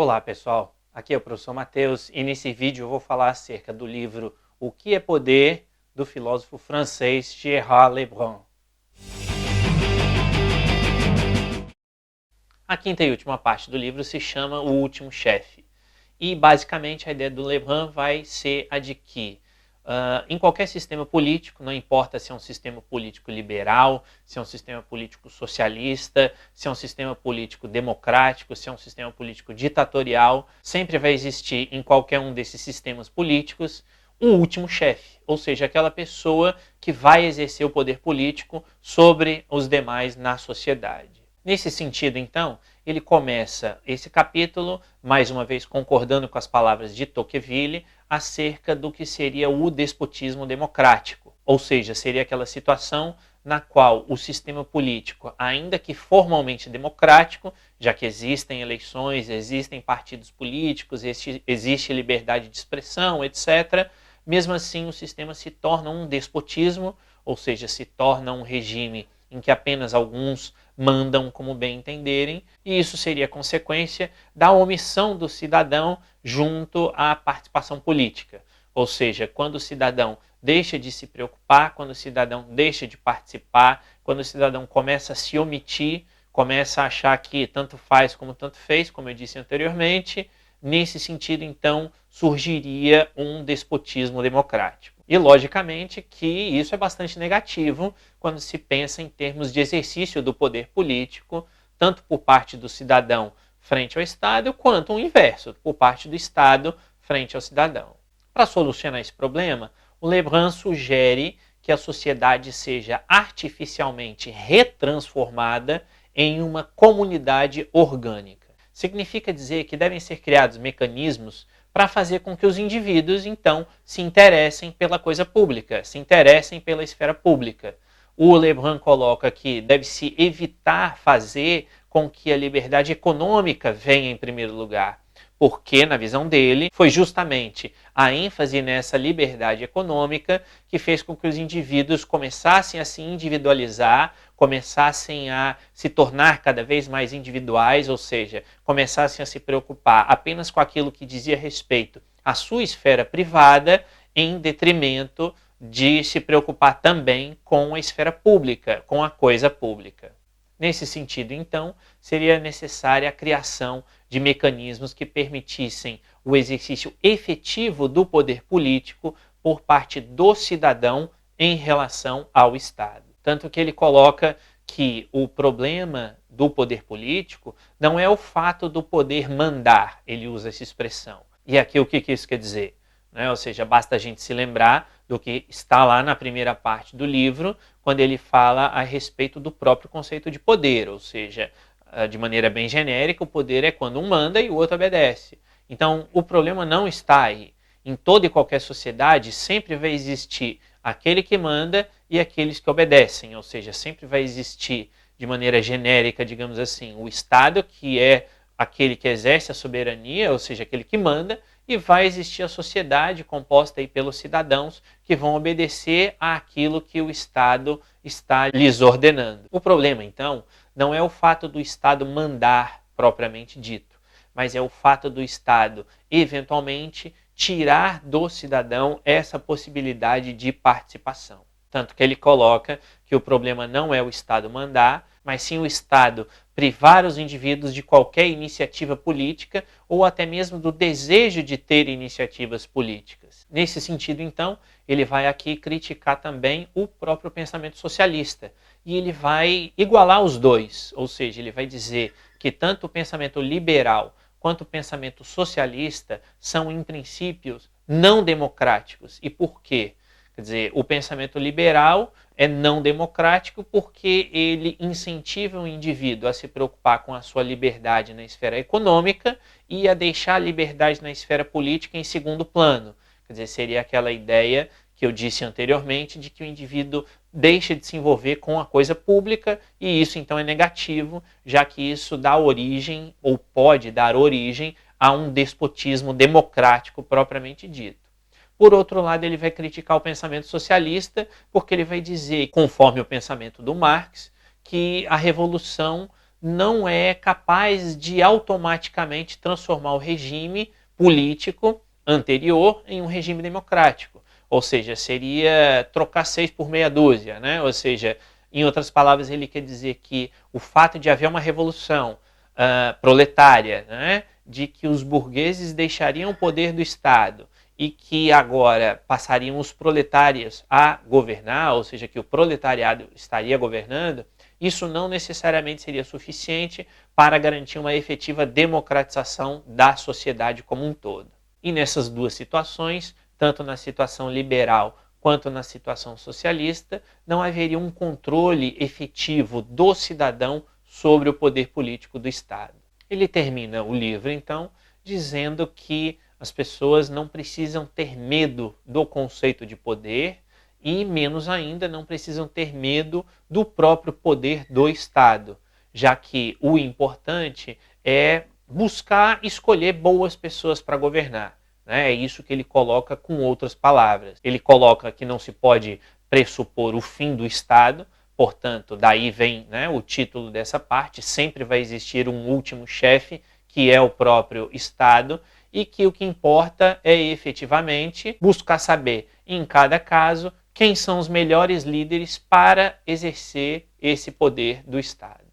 Olá pessoal, aqui é o professor Matheus e nesse vídeo eu vou falar acerca do livro O que é Poder, do filósofo francês Gérard Lebrun. A quinta e última parte do livro se chama O Último Chefe e basicamente a ideia do Lebrun vai ser a de que em qualquer sistema político, não importa se é um sistema político liberal, se é um sistema político socialista, se é um sistema político democrático, se é um sistema político ditatorial, sempre vai existir em qualquer um desses sistemas políticos o último chefe, ou seja, aquela pessoa que vai exercer o poder político sobre os demais na sociedade. Nesse sentido, então, ele começa esse capítulo, mais uma vez concordando com as palavras de Tocqueville, acerca do que seria o despotismo democrático. Ou seja, seria aquela situação na qual o sistema político, ainda que formalmente democrático, já que existem eleições, existem partidos políticos, existe liberdade de expressão, etc., mesmo assim o sistema se torna um despotismo, ou seja, se torna um regime em que apenas alguns mandam como bem entenderem, e isso seria consequência da omissão do cidadão junto à participação política. Ou seja, quando o cidadão deixa de se preocupar, quando o cidadão deixa de participar, quando o cidadão começa a se omitir, começa a achar que tanto faz como tanto fez, como eu disse anteriormente, nesse sentido, então, surgiria um despotismo democrático. E, logicamente, que isso é bastante negativo quando se pensa em termos de exercício do poder político, tanto por parte do cidadão frente ao Estado, quanto o inverso, por parte do Estado frente ao cidadão. Para solucionar esse problema, o Lebrun sugere que a sociedade seja artificialmente retransformada em uma comunidade orgânica. Significa dizer que devem ser criados mecanismos para fazer com que os indivíduos, então, se interessem pela coisa pública, se interessem pela esfera pública. O Lebrun coloca que deve-se evitar fazer com que a liberdade econômica venha em primeiro lugar, porque, na visão dele, foi justamente a ênfase nessa liberdade econômica que fez com que os indivíduos começassem a se individualizar, começassem a se tornar cada vez mais individuais, ou seja, começassem a se preocupar apenas com aquilo que dizia respeito à sua esfera privada, em detrimento de se preocupar também com a esfera pública, com a coisa pública. Nesse sentido, então, seria necessária a criação de mecanismos que permitissem o exercício efetivo do poder político por parte do cidadão em relação ao Estado. Tanto que ele coloca que o problema do poder político não é o fato do poder mandar, ele usa essa expressão. E aqui o que isso quer dizer? Ou seja, basta a gente se lembrar do que está lá na primeira parte do livro, quando ele fala a respeito do próprio conceito de poder, ou seja, de maneira bem genérica, o poder é quando um manda e o outro obedece. Então, o problema não está aí. Em toda e qualquer sociedade, sempre vai existir aquele que manda e aqueles que obedecem, ou seja, sempre vai existir, de maneira genérica, digamos assim, o Estado, que é aquele que exerce a soberania, ou seja, aquele que manda, e vai existir a sociedade composta aí pelos cidadãos que vão obedecer àquilo que o Estado está lhes ordenando. O problema, então, não é o fato do Estado mandar propriamente dito, mas é o fato do Estado, eventualmente, tirar do cidadão essa possibilidade de participação. Tanto que ele coloca que o problema não é o Estado mandar, mas sim o Estado privar os indivíduos de qualquer iniciativa política ou até mesmo do desejo de ter iniciativas políticas. Nesse sentido, então, ele vai aqui criticar também o próprio pensamento socialista. E ele vai igualar os dois, ou seja, ele vai dizer que tanto o pensamento liberal quanto o pensamento socialista são, em princípios, não democráticos. E por quê? Quer dizer, o pensamento liberal é não democrático porque ele incentiva o indivíduo a se preocupar com a sua liberdade na esfera econômica e a deixar a liberdade na esfera política em segundo plano. Quer dizer, seria aquela ideia que eu disse anteriormente de que o indivíduo deixa de se envolver com a coisa pública e isso então é negativo, já que isso dá origem ou pode dar origem a um despotismo democrático propriamente dito. Por outro lado, ele vai criticar o pensamento socialista, porque ele vai dizer, conforme o pensamento do Marx, que a revolução não é capaz de automaticamente transformar o regime político anterior em um regime democrático. Ou seja, seria trocar 6 por meia dúzia, né? Ou seja, em outras palavras, ele quer dizer que o fato de haver uma revolução proletária, né? De que os burgueses deixariam o poder do Estado e que agora passariam os proletários a governar, ou seja, que o proletariado estaria governando, isso não necessariamente seria suficiente para garantir uma efetiva democratização da sociedade como um todo. E nessas duas situações, tanto na situação liberal quanto na situação socialista, não haveria um controle efetivo do cidadão sobre o poder político do Estado. Ele termina o livro, então, dizendo que as pessoas não precisam ter medo do conceito de poder e, menos ainda, não precisam ter medo do próprio poder do Estado, já que o importante é buscar escolher boas pessoas para governar. É isso que ele coloca com outras palavras. Ele coloca que não se pode pressupor o fim do Estado, portanto, daí vem, né, o título dessa parte, sempre vai existir um último chefe, que é o próprio Estado, e que o que importa é efetivamente buscar saber, em cada caso, quem são os melhores líderes para exercer esse poder do Estado.